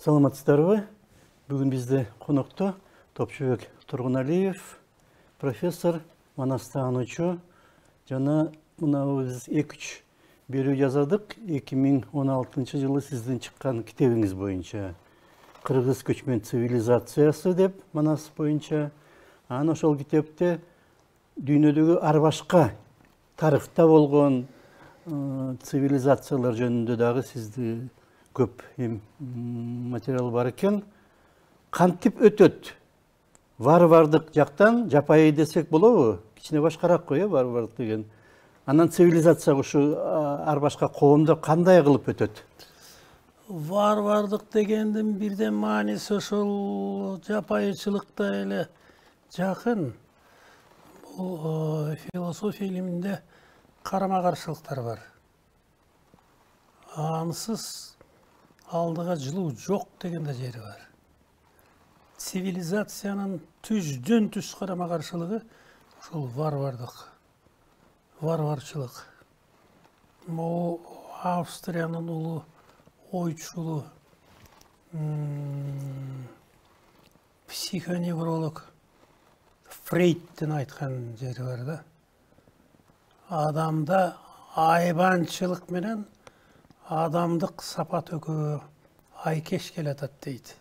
Саламатсыздарбы? Бүгін бізде қонақта Топчубек Тургуналиев, профессор, манастануучу. Жана мына біз 2-3 берүү жазадык. 2016 жылы сиздин чыккан китебиңиз боюнча Кыргыз көчмөн цивилизациясы деп манас боюнча. Аны ошол китепте дүйнөдөгү ар башка тарыхта болгон цивилизациялар жөнүндө дагы сизди көп материал бар экен. Кантип өтөт? Варвардык жактан жапайы десек болобу? Кичине башкараак кой, варвардык деген. Анан цивилизация ушу ар башка коомдор кандай кылып өтөт? Варвардык дегендин бирден мааниси ошол жапайычылыкта эле жакын. Бул философия илиминде карама-каршылыктар бар. Ансыз алдыга жылуу жок деген да жери бар. Цивилизациянын түздөн түз карама-каршылыгы ошол варварчылык. Могу Австриянын улуу ойчулу психоневролог Фрейдтин айткан жери бар да. Адамда айбанчылык менен адамдык сапат экөө айкеш келатат дейт.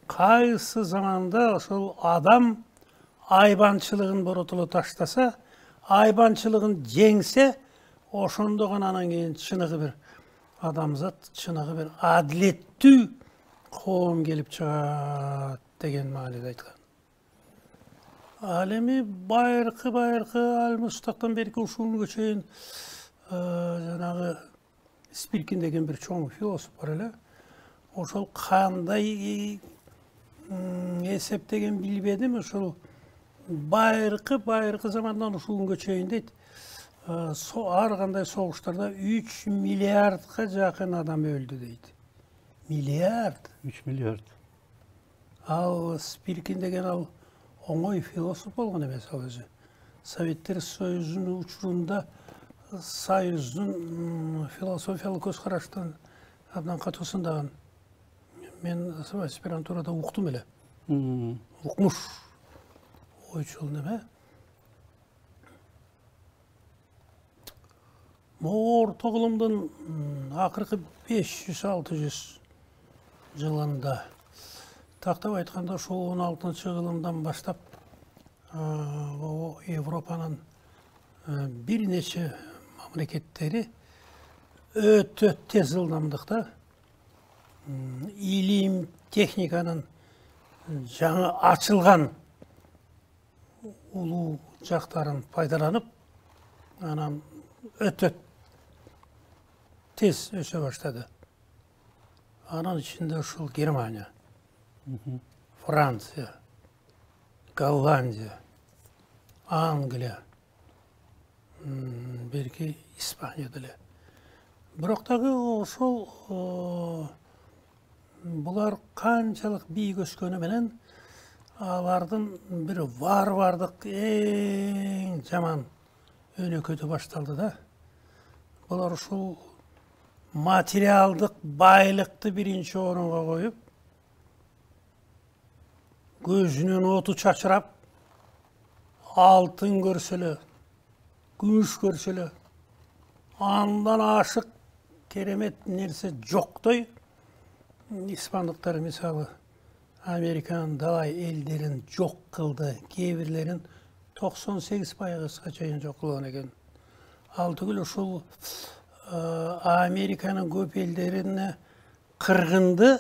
Кайсы заманда ошол адам айбанчылыгын боротулу таштаса, айбанчылыгын жеңсе, ошондо гана анан кийин чыныгы бир адамзат, чыныгы бир адилеттүү коом келип чыгат деген мааниде айткан. Ал эми байыркы Алмустактан берки ушул күнгө чейин жанагы Спиркин деген бир чоң философ бар эле. Ошол кандай эсептеген билбедим, ошол байыркы замандан ушул күнгө чейин дейт. Ар кандай согуштарда 3 миллиардка жакын адам өлдү дейт. Миллиард. 3 миллиард. Ал Спиркин деген ал оңой философ болгон эмес ал өзү. Советтер Союзунун учурунда Союздун философиялык көз караштын абдан катуусундагы. Мен аспирантурада уктум эле. Укмуш ойчул неме. Орто кылымдын акыркы 500-600 жылында тактап айтканда ошол 16-кылымдан баштап Европанын бир нече мамлекеттери өтө тез ылдамдыкта илим, техниканын жаңы ачылган улуу жактарын пайдаланып, анан өтө тез өсө баштады. Анын ичинде ушул Германия, Франция, Голландия, Англия, белки Испания деле. Бирок дагы ошол булар канчалык бийик өскөнү менен алардын бир варвардык эң жаман өнөкөтү башталды да. Булар ушул материалдык байлыкты биринчи орунга коюп, көзүнөн оту чачырап, алтын көрсөлө, күмүш көрсөлө, андан ашык керемет нерсе жоктой. Испандыктар мисалы Американын далай элдерин жок кылды, кээ бирлерин 98% чейин жок кылган экен. Ал түгүл ушул Американын көп элдерине кыргынды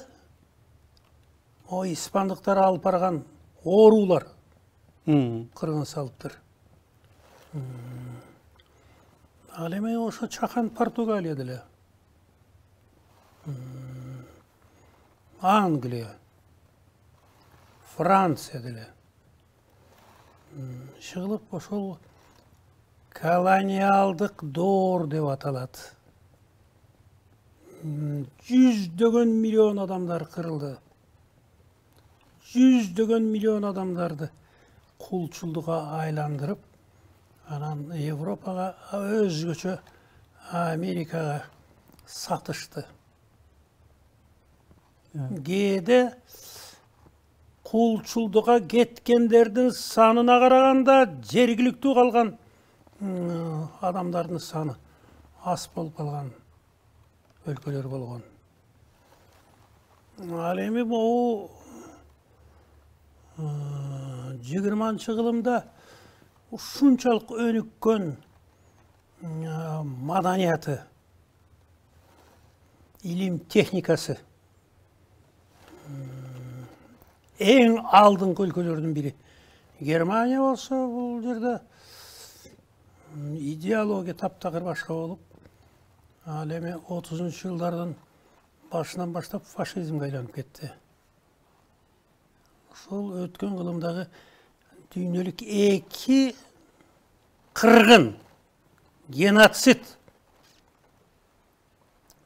испандыктар алып барган оорулар кыргын салыптыр. Ал эми ошо чакан Португалия деле, Англия, Франция деле чыгылып ошол колониалдык доор деп аталат. Жүздөгөн миллион адамдар кырылды. Жүздөгөн миллион адамдарды кулчулдукка айландырып, анан Европага өзгөчө Америкага сатышты. Кээде кулчулдукка кеткендердин санына караганда жергиликтүү калган адамдардын саны аз болуп калган өлкөлөр болгон. Ал эми могу 20-кылымда ушунчалык өнүккөн маданияты, илим техникасы эң алдыңкы өлкөлөрдүн бири. Германия болсо бул жерде идеология таптакыр башка болуп, ал эми 30-жылдардын башынан баштап фашизмге айланып кетти. Ошол өткөн кылымдагы дүйнөлүк эки кыргын, геноцид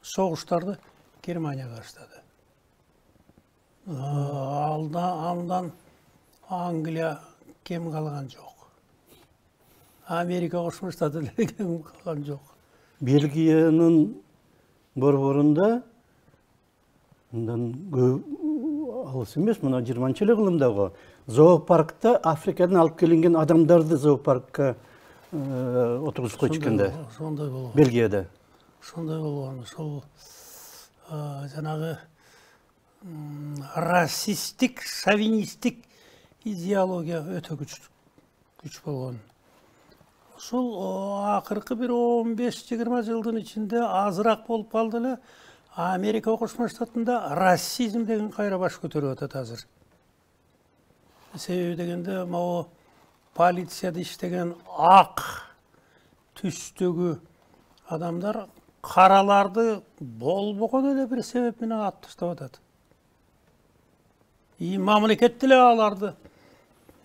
согуштарды Германия баштады. Андан Англия кем калган жок. Америка Кошмо Штаты кем калган жок. Бельгиянын борборунда мындан алыс эмес, мына 20-кылымдагы зоопаркта Африкадан алып келинген адамдарды зоопаркка отургузуп койчукенде. Сондай болгон. Бельгияда. Сондай болгон. Ошол жанагы расистик, шовинистик идеология өтө күч болгон. Ошол акыркы бир 15-20 жылдын ичинде азыраак болуп калды эле. Америка Кошмо Штатында расизм деген кайра баш көтөрүп атат азыр. Себеби дегенде могу полицияда иштеген ак түстөгү адамдар караларды болбогон эле бир себеп менен атып таштап атат. Мамлекет деле аларды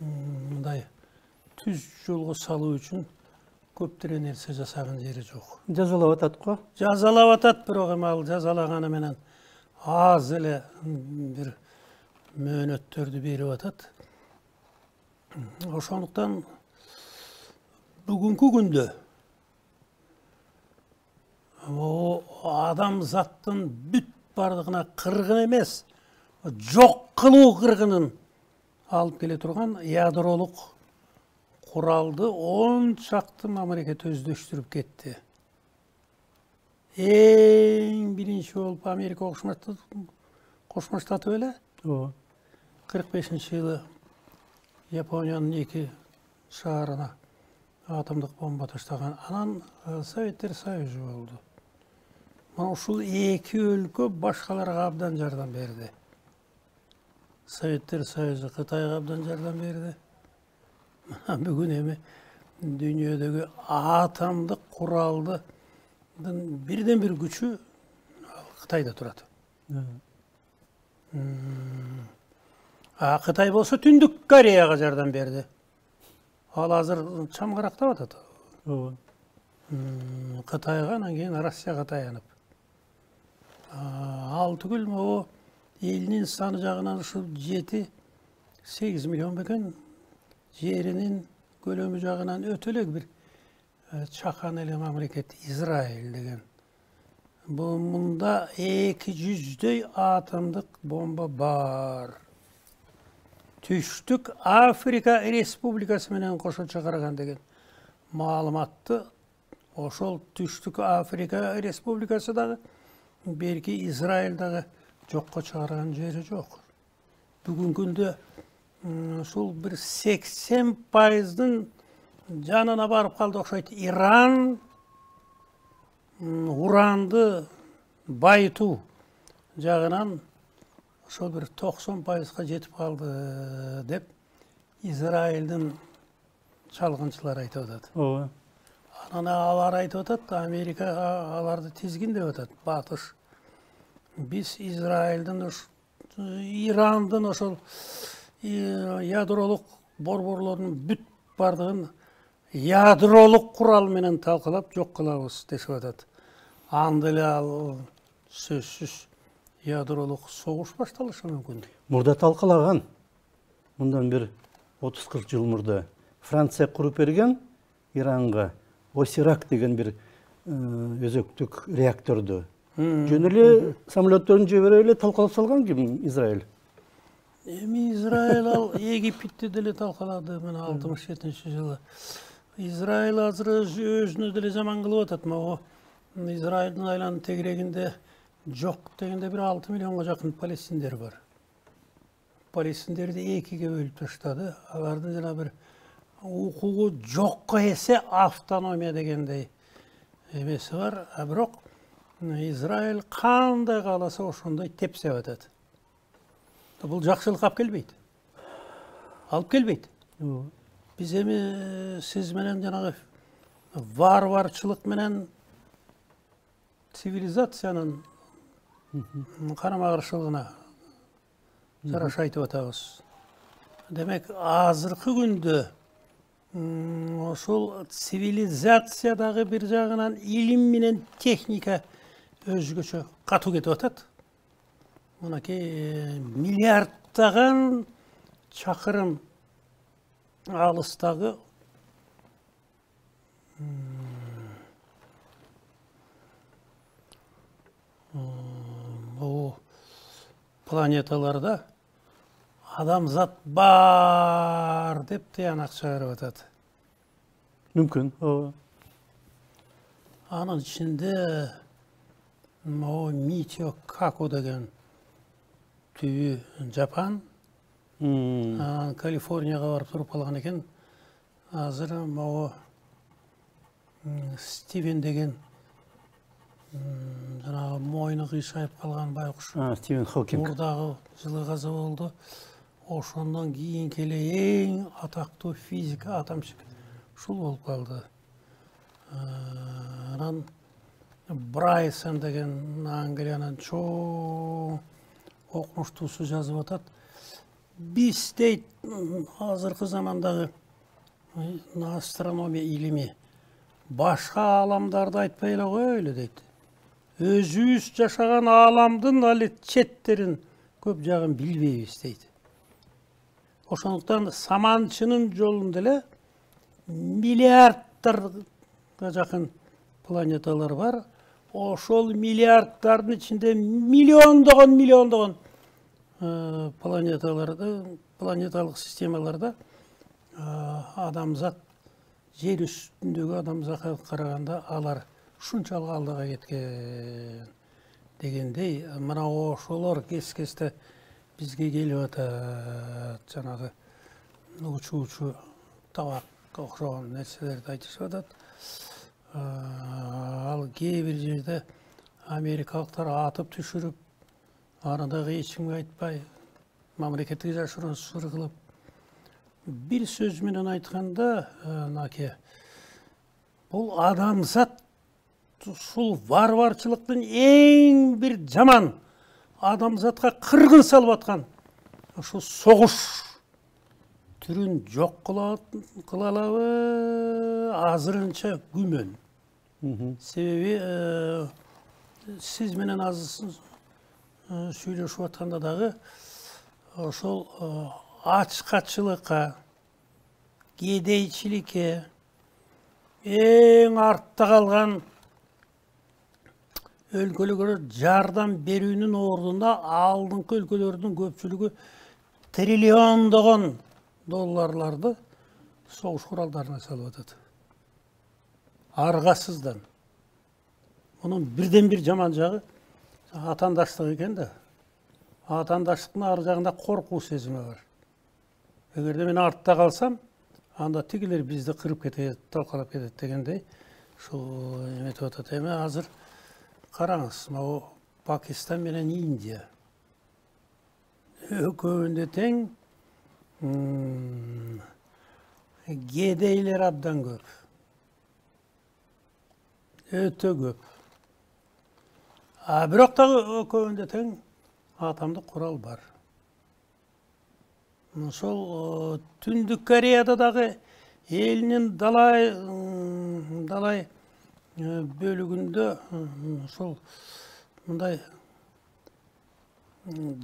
мындай түз жолго салуу үчүн көптөр нерсе жасаган жери жок. Жазалап атат го? Жазалап атат, бирок эми ал жазалаганы менен аз эле бир мөөнөттөрдү берип атат. Ошондуктан бүгүнкү күндө адамзаттын бүт бардыгына кыргын эмес, жок кылуу кыргынын алып келе турган ядролук куралды 10 чакты мамлекет өздөштүрүп кетти. Эң биринчи болуп Америка Кошмо Штаты беле? 45-жылы Япониянын 2 шаарына атомдук бомба таштаган. Анан Советтер Союзу болду. Мына ушул 2 өлкө башкаларга абдан жардам берди. Советтер Союзу Кытайга абдан жардам берди. Бүгүн эми дүйнөдөгү атомдук куралдын бирден бир күчү Кытайда турат. Кытай болсо Түндүк Кореяга жардам берди. Ал азыр чамгарактап атат. Кытайга, анан кийин Россияга таянып. Ал түгүл могу элинин саны жагынан ушул 7-8 миллион бекен, жеринин көлөмү жагынан өтө эле бир чакан эле мамлекет Израиль деген. Бул мында 200дөй атомдук бомба бар. Түштүк Африка Республикасы менен кошо чыгарган деген маалыматты ошол Түштүк Африка Республикасы дагы берки Израиль дагы жокко чыгарган жери жок. Бүгүнкү күндө ушул бир 80%дын жанына барып калды окшойт. Иран уранды байытуу жагынан ошол бир 90%га жетип калды деп Израилдин чалгынчылары айтып атат. Анан алар айтып атат, Америка аларды тизгиндеп атат. Батыш. Биз Израилдин, Ирандын ошол ядролук борборлорунун бүт бардыгын ядролук курал менен талкалап жок кылабыз дешип атат. Анда эле ал сөзсүз ядролук согуш башталышы мүмкүн. Мурда талкалаган. Мындан бир 30-40 жыл мурда Франция куруп берген Иранга Осирак деген бир өзөктүк реакторду. Жөн эле самолеттерин жибере эле талкалап салган ким? Израиль. Эми Израиль ал Египетти деле талкалады мына 67-жылы. Израиль азыр өзүнө деле жаман кылып атат. Могу Израилдин айланын тегерегинде жок дегенде бир 6 миллионго жакын палестиндер бар. Палестиндерди экиге бөлүп таштады. Алардын жана бир укугу жокко эсе автономия дегендей эмеси бар. А бирок Израиль кандай кааласа ошондой тепсеп атат. Бул жакшылык алып келбейт. Алып келбейт. Биз эми сиз менен жанагы варварчылык менен цивилизациянын карама-каршылыгына жараша айтып атабыз. Демек, азыркы күндө ошол цивилизациядагы бир жагынан илим менен техника өзгөчө катуу кетип атат. Мынакей миллиардтаган чакырым алыстагы бул планеталарда адамзат бар деп тыянак чыгарып атат. Мүмкүн. Анын ичинде Митио Каку деген түбү Жапан, Калифорнияга барып туруп калган экен. Азыр Стивен деген жанагы мойну кыйшайып калган байкуш. Стивен Хокинг. Мурдагы жылы каза болду. Ошондон кийинки эле эң атактуу физик атомчик ушул болуп калды. Анан Брайсон деген Англиянын чоң окумуштуусу жазып атат. Биз дейт азыркы замандагы астрономия илими башка аламдарды айтпай эле коелу дейт. Өзүбүз жашаган аламдын али четтерин көп жагын билбейбиз дейт. Ошондуктан саманчынын жолунда эле миллиардтарга жакын планеталар бар. Ошол миллиарддардын ичинде миллиондогон планеталык системаларда адамзат жер үстүндөгү адамзатка караганда алар шунчалык алдыга кеткен дегендей, мына ошолор кес-кесте бизге келип атат. Жанагы учуучу табакка окшогон нерселерди айтышып атат. Ал кээ бир жерде америкалыктар атып түшүрүп, аны дагы эч кимге айтпай, мамлекеттик жашыруусу кылып, бир сөз менен айтканда, бул адамзат ушул варварчылыктын эң бир жаман адамзатка кыргын салып аткан ушул согуш түрүн жок кыла алабы азырынча күмөн. Себеби сиз менен азыр сүйлөшүп атканда дагы ошол ачкачылыкка, кедейчиликке, эң артта калган өлкөлөргө жардам берүүнүн ордуна алдыңкы өлкөлөрдүн көпчүлүгү триллиондогон долларларды согуш куралдарына салып атат. Аргасыздан. Мунун бирден бир жаман жагы атандаштык экен да. Атандаштыктын ар жагында коркуу сезими бар. Эгерде мен артта калсам, анда тигилер бизди кырып кетет, талкалап кетет дегендей ушул эметип атат. Эми азыр караңыз, могу Пакистан менен Индия экөөндө тең, кедейлер абдан көп. Өтө көп. Бирок дагы экөөндө тең атомдук курал бар. Ошол Түндүк Кореяда дагы элинин далай бөлүгүндө ошол мындай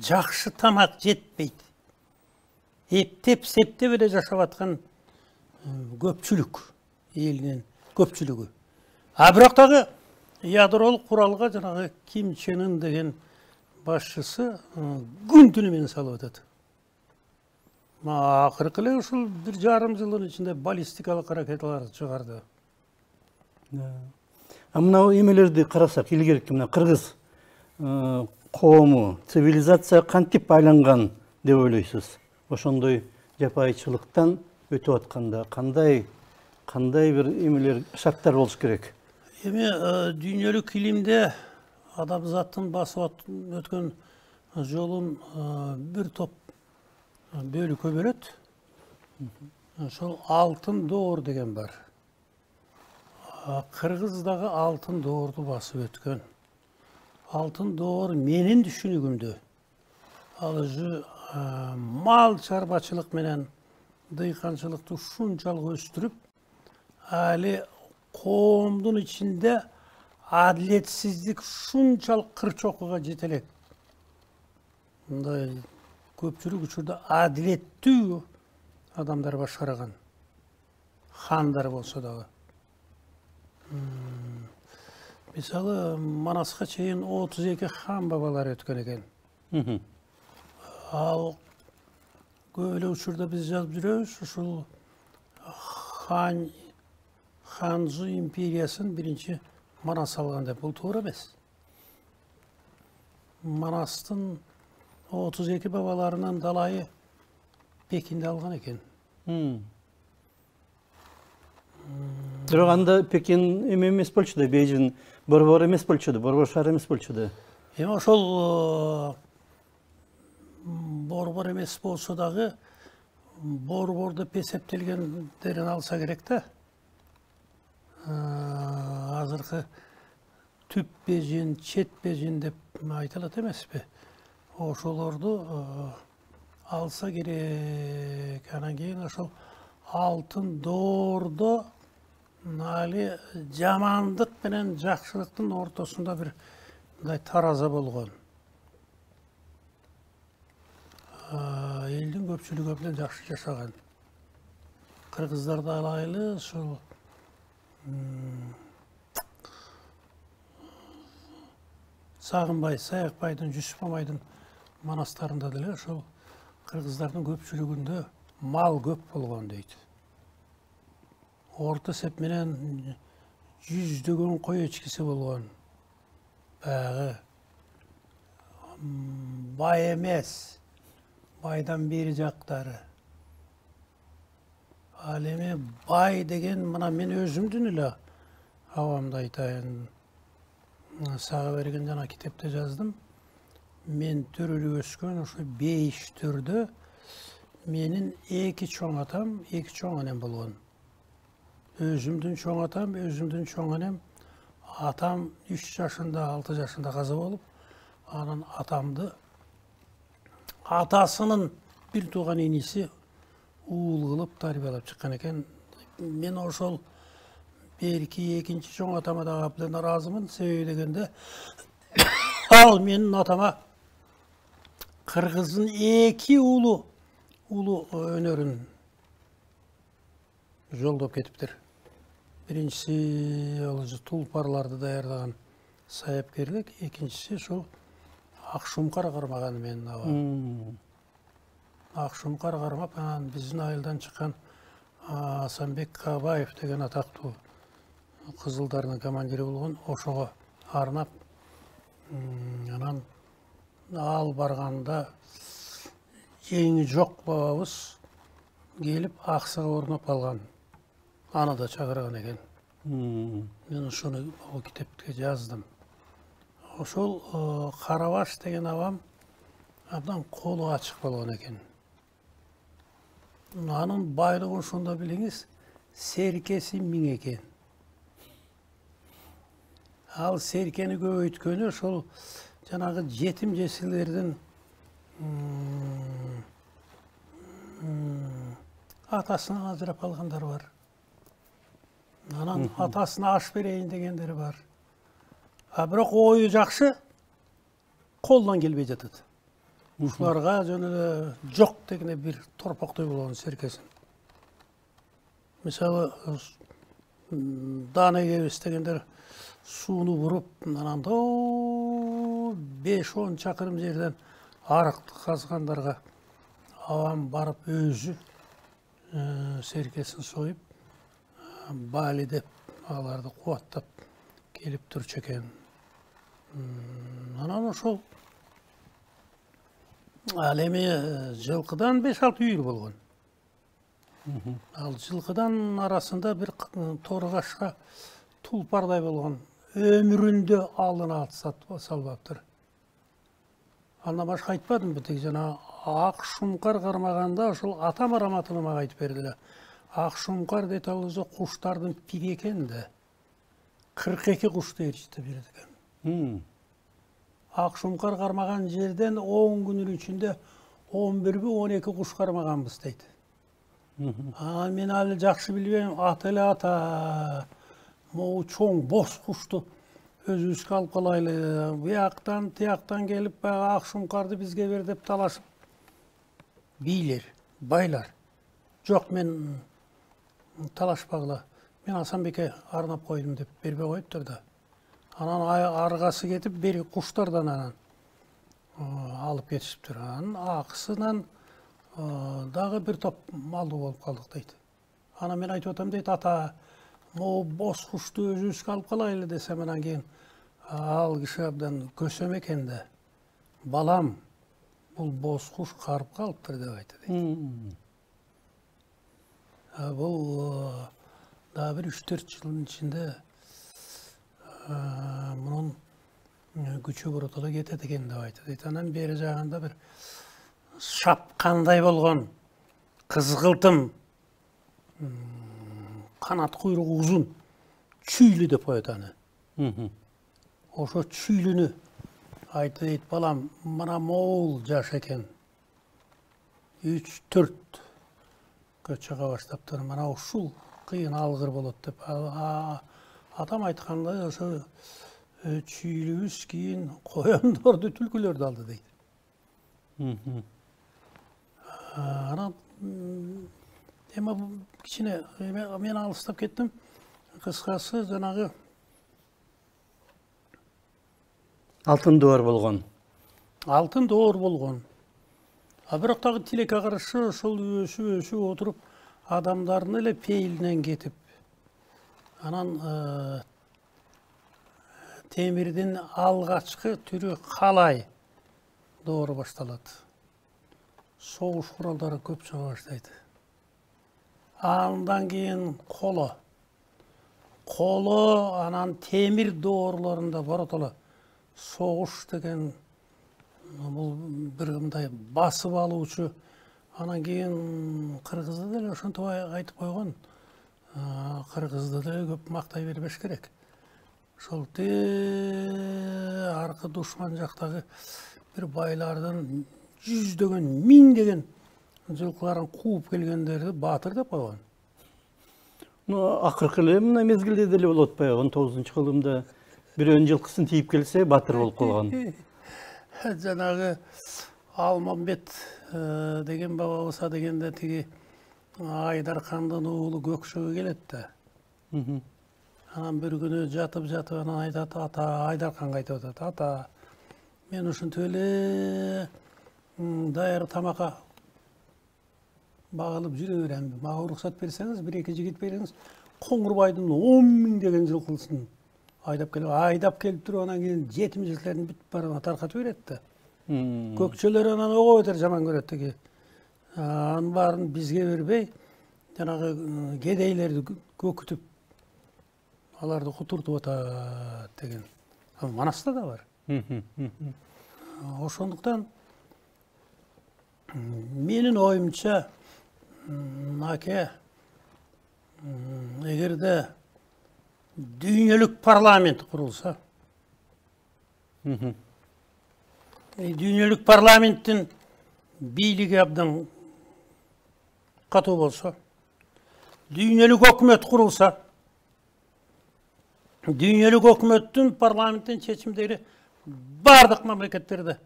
жакшы тамак жетпейт. Эптеп-септеп эле жашап аткан көпчүлүк, элинин көпчүлүгү. Бирок дагы ядролық құралға жаңағы Ким Чен Ын деген басшысы күн түнімен салып өтеді. Ақырқылы ұшыл 1,5 жылдың ішінде баллистикалық ракеталарды шығарды. Мынау емелерді қарасақ, илгерки мына қырғыз коому, цивилизация кантип байланган деп ойлойсуз? Ошондой жапайычылыктан өтүп атканда кандай бир эмелер шарттар болуш керек? Эми дүйнөлүк илимде адамзаттын басып өткөн жолун бир топ бөлүккө бөлөт. Ошол алтын доор деген бар. Кыргыз дагы алтын доорду басып өткөн. Алтын доор менин түшүнүгүмдө ал өзү мал чарбачылык менен дыйканчылыкты ушунчалык өстүрүп, али коомдун ичинде адилетсиздик ушунчалык кыр-чокуга жете элек. Мындай көпчүлүк учурда адилеттүү адамдар башкарган. Хандар болсо дагы. Мисалы, Манаска чейин 32 хан бабалар өткөн экен. Ал көп эле учурда биз жазып жүрөбүз, ушул Ханзу империясын биринчи Манас алган деп. Бул туура эмес. Манастын 32 бабаларынан далайы Пекинде алган экен. Бирок анда Пекин эме эмес болчу да, Бейжин борбор эмес болчу да, борбор шаар эмес болчу да. Эми ошол борбор эмес болсо дагы борбордо эсептелгендерин алса керек да. Азыркы түп Бейжин, чет Бейжин деп айтылат эмеспи? Ошолорду алса керек. Анан кийин ошол алтын доордо али жамандык менен жакшылыктын ортосунда бир мындай тараза болгон. Элдин көпчүлүгү менен жакшы жашаган. Кыргыздарды алайлы, ушул Сагынбай, Саякбайдын, Жүсүп Мамайдын манастарында деле ошол кыргыздардын көпчүлүгүндө мал көп болгон дейт. Орто эсеп менен 100 кой эчкиси болгон. Багы бай эмес, байдан бери жактары. Ал эми бай деген мына мен өзүмдүн эле абамды айтайын. Сага берген жана китепте жаздым. Мен төрөлүп өскөн ошо бейиш төрдө менин 2 чоң атам, 2 чоң анем болгон. Өзүмдүн чоң атам, өзүмдүн чоң анем. Атам 3 жашында, 6 жашында каза болуп, анан атамды атасынын бир тууган иниси уул кылып тарбиялап чыккан экен. Мен ошол берки 2 чоң атама да абдан ыраазымын. Себеби дегенде ал менин атама кыргыздын 2 улуу өнөрүн жолдоп кетиптир. Биринчиси ал тулпарларды даярдаган саяпкерлик, экинчиси ошол Акшумкар кармаган менин абам. Акшумкар кармап, анан биздин айылдан чыккан Асанбек Кабаев деген атактуу кызылдардын командири болгон, ошого арнап анан ал барганда жеңи жок бабабыз келип аксыга орноп алган. Аны да чакырган экен. Мен ошону китепке жаздым. Ошол Карабаш деген абам абдан колу ачык болгон экен. Анын байлыгы ошондо билиңиз, серкеси 1000 экен. Ал серкени көбөйткөнү ошол жанагы жетим жесирлердин атасынан ажырап калгандар бар. Анан атасына аш берейин дегендер бар. Бирок ою жакшы, колдон келбей жатат. Ушуларга жөн эле жок дегенде бир торпоктой болгон серкесин. Мисалы, Данегебис дегендер сууну буруп, анан 5-10 чакырым жерден арыкты казгандарга авам барып өзү серкесин союп, бали деп аларды кубаттап келип турчу экен. Анан ошол ал эми жылкыдан 5-6 үйүр болгон. Ал жылкыдан арасында бир торгашка тулпардай болгон. Өмүрүндө алына салбаптыр. Андан башка айтпадым бу, тек жана ак шумкар кармаганда ошол атам раматыны мага айтып бердилер. Ак шумкар дейт ал өзү куштардын пири экен да. 42 кушту ээрчитип берет экен. Ак шумкар кармаган жерден 10 күнүн ичинде 11-12 куш кармаганбыз дейт. Мен али жакшы билбейм, ата эле ата. Могу чоң бос кушту өзүбүзгө алып калайлы. Бияктан, тияктан келип баягы ак шумкарды бизге бер деп талашып. Бийлер, байлар. Жок, мен талашпагыла. Мен Асанбекке арнап койдум деп бербей коюптур да. Анан аргасы кетип, бери куштардан анан алып кетишиптир. Анан акысынан дагы бир топ малдуу болуп калдык дейт. Анан мен айтып атам дейт, ата, могу бос кушту өзүбүзгө алып калайлы десем, анан кийин ал киши абдан көсөм экен да. Балам, бул бос куш карып калыптыр деп айтты дейт. Бул дагы бир 3-4 жылдын ичинде мунун күчү бурутула кетет экен деп айтты дейт. Анан бери жагында бир шапкандай болгон кызгылтым, канат куйругу узун, чүйлү деп коет аны. Ошо чүйлүнү айтты дейт, балам, мына моул жаш экен. 3-4 чыга баштаптыр. Мына ушул кыйын алгыр болот деп. Атам айткандай ошо чүйлүбүз кийин коёндорду, түлкүлөрдү алды дейт. Анан эми кичине мен алыстап кеттим. Кыскасы жанагы алтын доор болгон. Алтын доор болгон. Бирок дагы тилекке каршы ошол өсүп отуруп, адамдардын эле пейилинен кетип, анан темирдин алгачкы түрү калай доору башталат. Согуш куралдары көп чыга баштайт. Андан кийин коло, анан темир доорлорунда боротоло. Согуш деген бул бир мындай басып алуучу. Анан кийин кыргызды деле ошентип айтып койгон. Кыргызды деле көп мактай бербеш керек. Ошол аркы душман жактагы бир байлардын жүздөгөн, миңдеген жылкыларын кууп келгендерди баатыр деп койгон. Акыркы эле мына мезгилде деле болот баягы 19-кылымда бирөөнүн жылкысын тийип келсе баатыр болуп калган. Жанагы Алмамбет деген бабабыз дегенде тиги Айдаркандын уулу Көкшөгө келет да. Анан бир күнү жатып анан айтат, ата, Айдарканга айтып атат, ата, мен ушинтип эле даяр тамакка багылып жүрө берем. Мага уруксат берсеңиз, 1-2 жигит бериңиз, Коңурбайдын 10 миңдеген жылкысын айдап келип туруп, анан кийин жетим-жесирлердин бүт баарына таркатып берет да. Көкчөлөр анан ого бетер жаман көрөт тиги. Анын баарын бизге бербей, жанагы кедейлерди көкүтүп, аларды кутуртуп атат деген. Манаста да бар. Ошондуктан менин оюмча, аке, эгерде дүйнөлүк парламент курулса, дүйнөлүк парламенттин бийлиги абдан катуу болсо, дүйнөлүк өкмөт курулса, дүйнөлүк өкмөттүн парламенттин чечимдери бардык мамлекеттерде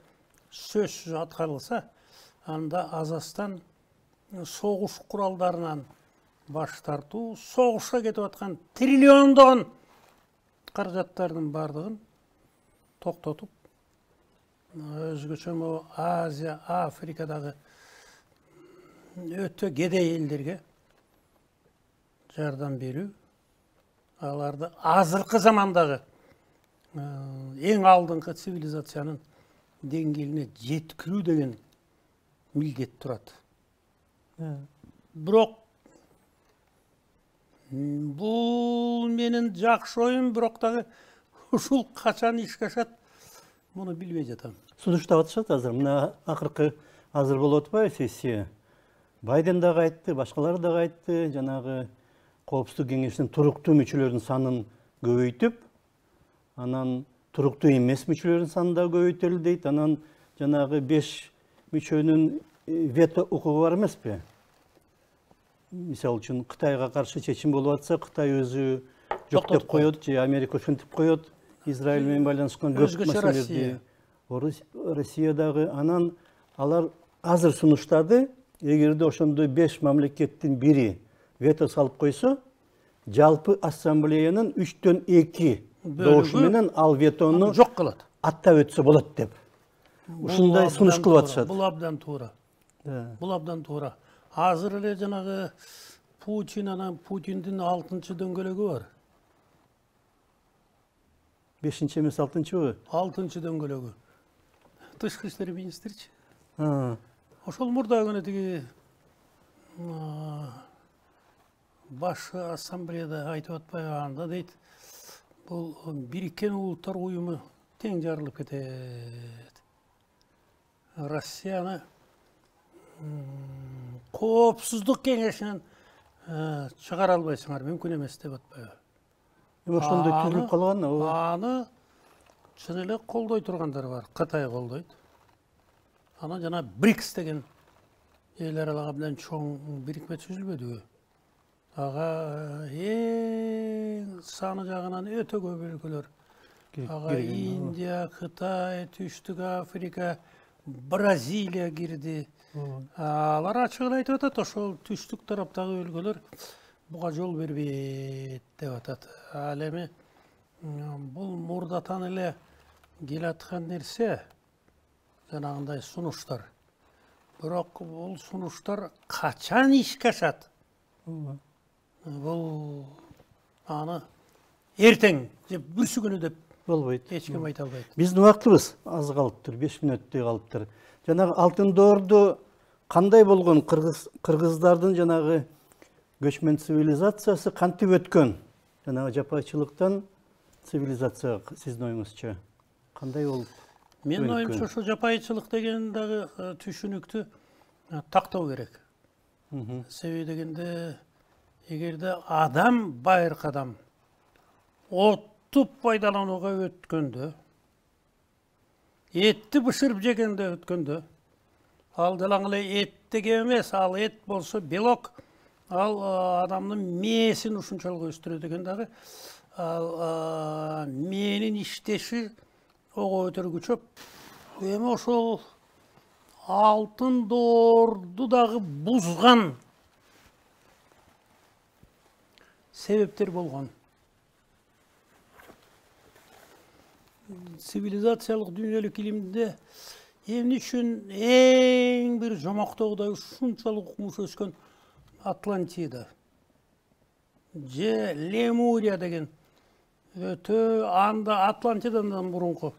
сөзсүз аткарылса, анда азастан согуш куралдарынан баш тартуу, согушка кетип аткан триллиондогон каражаттардын бардыгын токтотуп, өзгөчө Азия, Африкадагы өтө кедей элдерге жардам берүү, аларды азыркы замандагы эң алдыңкы цивилизациянын деңгээлине жеткирүү деген милдет турат. Бирок бул менин жакшы оюм, бирок дагы ушул качан ишке ашат, муну билбей жатам. Сунуштап атышат азыр. Мына акыркы азыр болуп атпайбы сессия. Байден дагы айтты, башкалар дагы айтты, жанагы Коопсуздук кеңешинин туруктуу мүчөлөрүнүн санын көбөйтүп, анан туруктуу эмес мүчөлөрүнүн саны да көбөйтөлү дейт. Анан жанагы 5 мүчөнүн вето укугу бар эмеспи? Мисалы үчүн Кытайга каршы чечим болуп атса, Кытай өзү жок деп коет, же Америка ошентип коет. Израиль менен байланышкан көп маселелерди. Россия дагы. Анан алар азыр сунуштады. Эгерде ошондой 5 мамлекеттин бири вето салып койсо, жалпы ассамблеянын 3/2 добушу менен ал ветону жок кылат, аттап өтсө болот деп. Ушундай сунуш кылып атышат. Бул абдан туура. Бул абдан туура. Азыр эле жанагы Путиндин 6-чы дөңгөлөгү бар. 5-чи эмес 6-чыбы? 6-чы дөңгөлөгү. Тышкы иштер министричи. Ошол мурда күнү тиги баш ассамблеяда айтып атпайбы, анда дейт, бул Бириккен Улуттар уюму тең жарылып кетет. Россияны Коопсуздук кеңешинен чыгара албайсыңар, мүмкүн эмес деп атпайбы. Ошондой түзүлүп калган. Аны чын эле колдой тургандар бар. Кытай колдойт. Анан жана БРИКС деген эл аралык абдан чоң бирикме түзүлбөдүбү? Ага эң саны жагынан өтө көп өлкөлөр. Ага Индия, Кытай, Түштүк Африка, Бразилия кирди. Алар ачыгын айтып атат, ошол түштүк тараптагы өлкөлөр буга жол бербейт деп атат. Ал эми бул мурдатан эле келаткан нерсе, жанагындай сунуштар. Бирок бул сунуштар качан ишке ашат? Бул аны эртең же бүрсү күнү деп болбойт. Эч ким айта албайт. Биздин убактыбыз аз калыптыр, 5 мүнөттөй калыптыр. Жанагы алтын доордо кандай болгон кыргыздардын жанагы көчмөн цивилизациясы кантип өткөн? Жанагы жапайчылыктан цивилизацияга сиздин оюңузча кандай болуп? Менин оюмча ошо жапайчылык деген дагы түшүнүктү тактоо керек. Себеби дегенде, эгерде адам байыркы адам отту пайдаланууга өткөндө, этти бышырып жегенде өткөндө, ал делаң эле эттеги эмес, ал эт болсо белок, ал адамдын мээсин ушунчалык өстүрөт экен дагы. Ал мээнин иштеши ого өтөр күчөп, эми ошол алтын доорду дагы бузган себептер болгон. Цивилизациялык дүйнөлүк илимде эмне үчүн эң бир жомоктогудай ушунчалык укмуш өскөн Атлантида же Лемурия деген өтө анда Атлантидадан мурунку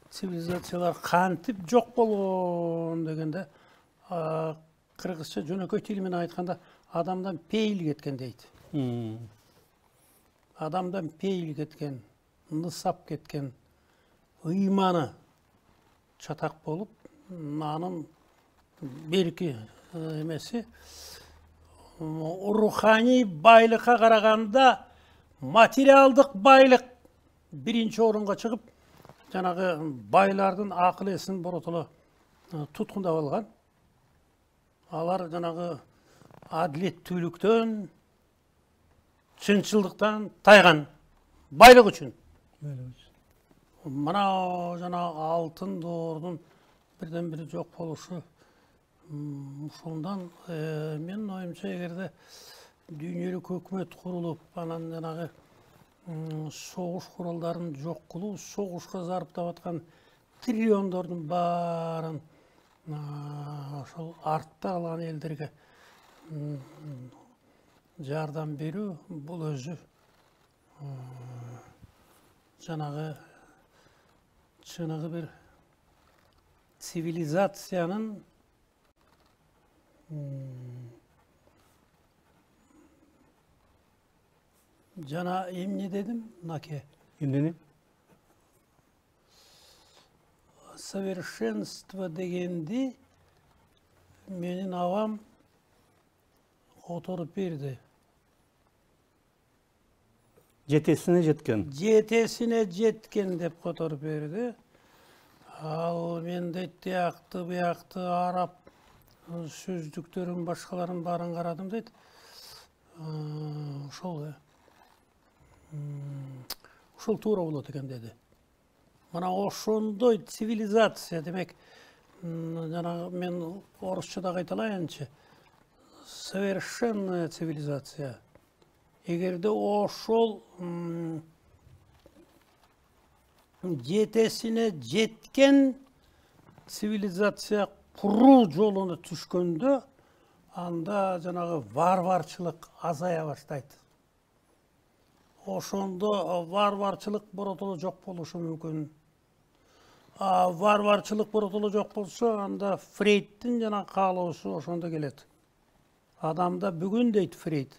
цивилизациялар кантип жок болгон дегенде, кыргызча жөнөкөй тил менен айтканда адамдан пейил кеткен дейт. Адамдан пейил кеткен, нысап кеткен, ыйманы чатак болуп, анын берки эмеси руханий байлыкка караганда материалдык байлык биринчи орунга чыгып, жанагы байлардын акыл эсин боротоло туткундап алган. Алар жанагы адилеттүүлүктөн, чынчылдыктан тайган, байлык үчүн. Мына жана алтын доордун бирден бири жок болушу, ушундан менин оюмча, эгерде дүйнөлүк өкмөт курулуп, анан жанагы соғыш құралдарын жоқ қылу, соғышқа зарыптап жатқан триллиондардың барын ошол артта қалған елдерге жардам беру, бұл өзі жаңағы бір цивилизацияның жана эмне дедим, Наке? Эмнени? Совершенство дегенди менин авам отуруп берди. Жетесине жеткен. Жетесине жеткен деп которуп берди. Ал мен дейт тиякты буякты арап сөздүктөрүн башкаларын баарын карадым дейт. Ошол туура болот экен деди. Мына ошондой цивилизация демек, жанагы мен орусчада кайталайынчы. Совершенная цивилизация. Эгерде ошол жетесине жеткен цивилизация куруу жолуна түшкөндө, анда жанагы варварчылык азая баштайт. Ошондо варварчылык боротоло жок болушу мүмкүн. Варварчылык боротоло жок болсо, анда Фрейдтин жана каалоосу ошондо келет. Адамда бүгүн дейт Фрейд,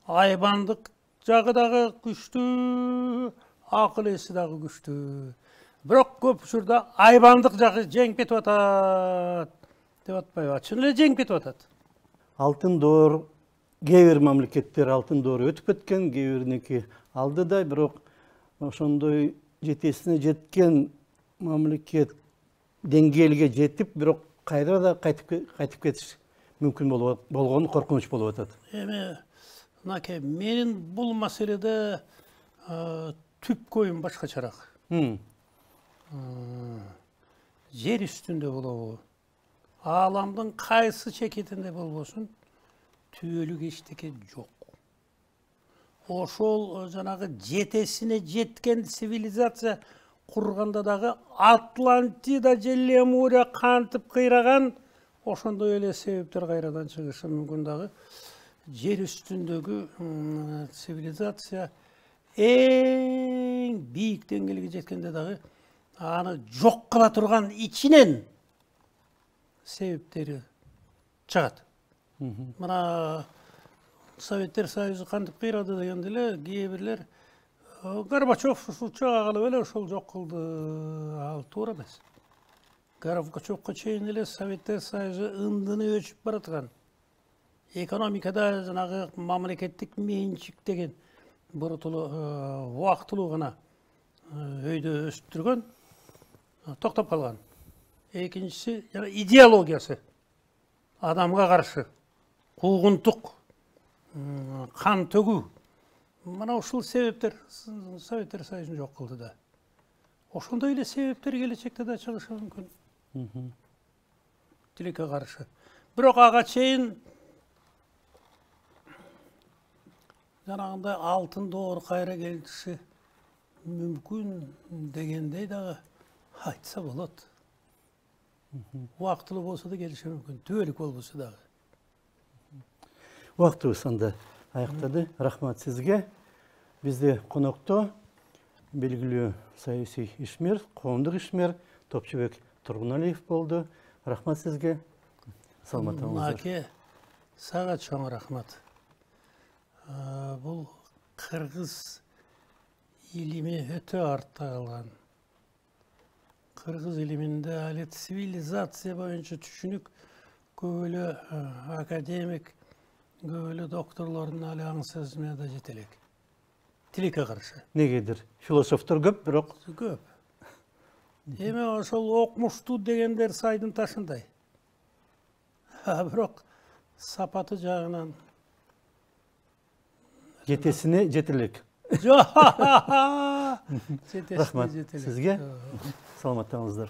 айбандык жагы дагы күчтүү, акыл эси дагы күчтүү. Бирок көп учурда айбандык жагы жеңип кетип атат деп атпайбы? Чын эле жеңип кетип атат. Алтын доор, кээ бир мамлекеттер алтын доор өтүп кеткен, кээ бириники алды да, бирок ошондой жетесине жеткен мамлекет деңгээлге жетип, бирок кайра да кайтып кетиш мүмкүн болгон коркунуч болуп атат. Эми, Наке, менин бул маселеде түп коюм башкачараак. Жер үстүндө болобу, ааламдын кайсы чекетинде болбосун, түбөлүк эчтеке жок. Ошол жанагы жетесине жеткен цивилизация курганда дагы Атлантида же Лемурия кантип кыйраган, ошондой эле себептер кайрадан чыгышы мүмкүн дагы. Жер үстүндөгү цивилизация эң бийик деңгээлге жеткенде дагы аны жок кыла турган ичинен себептери чыгат. Мына Советтер Союзу кантип кыйрады дегенде эле кээ бирлер Горбачев ушул чыга калып эле ошол жок кылды. Ал туура эмес. Горбачевко чейин эле Советтер Союзу ындыны өчүп бараткан. Экономикада жанагы мамлекеттик менчик деген боротулуу убактылуу гана өйдө өстүргөн, токтоп калган. Экинчиси жана идеологиясы. Адамга каршы куугунтук, кан төгүү. Мына ушул себептер Советтер Союзун жок кылды да. Ошондой эле себептер келечекте да чыгышы мүмкүн. Тилекке каршы. Бирок ага чейин жанагындай алтын доор кайра келиши мүмкүн дегендей дагы айтса болот. Убактылуу болсо да келиши мүмкүн, түбөлүк болбосо дагы. Убактыбыз анда аяктады. Рахмат сизге. Бизде конокто белгилүү саясий ишмер, коомдук ишмер Топчубек Тургуналиев болду. Рахмат сизге. Саламатыңыздар. Наке, сага чоң рахмат. Бул кыргыз илими өтө артта калган. Кыргыз илиминде али цивилизация боюнча түшүнүк көп эле академик, көп эле докторлордун али аңсызына да жете элек. Тилекке каршы. Негедир? Философтор көп, бирок көп. Эми ошол окмуштуу дегендер сайдын ташындай. Бирок сапаты жагынан жетесине жетелек. Рахмат Сизге. Саламаттаңыздар.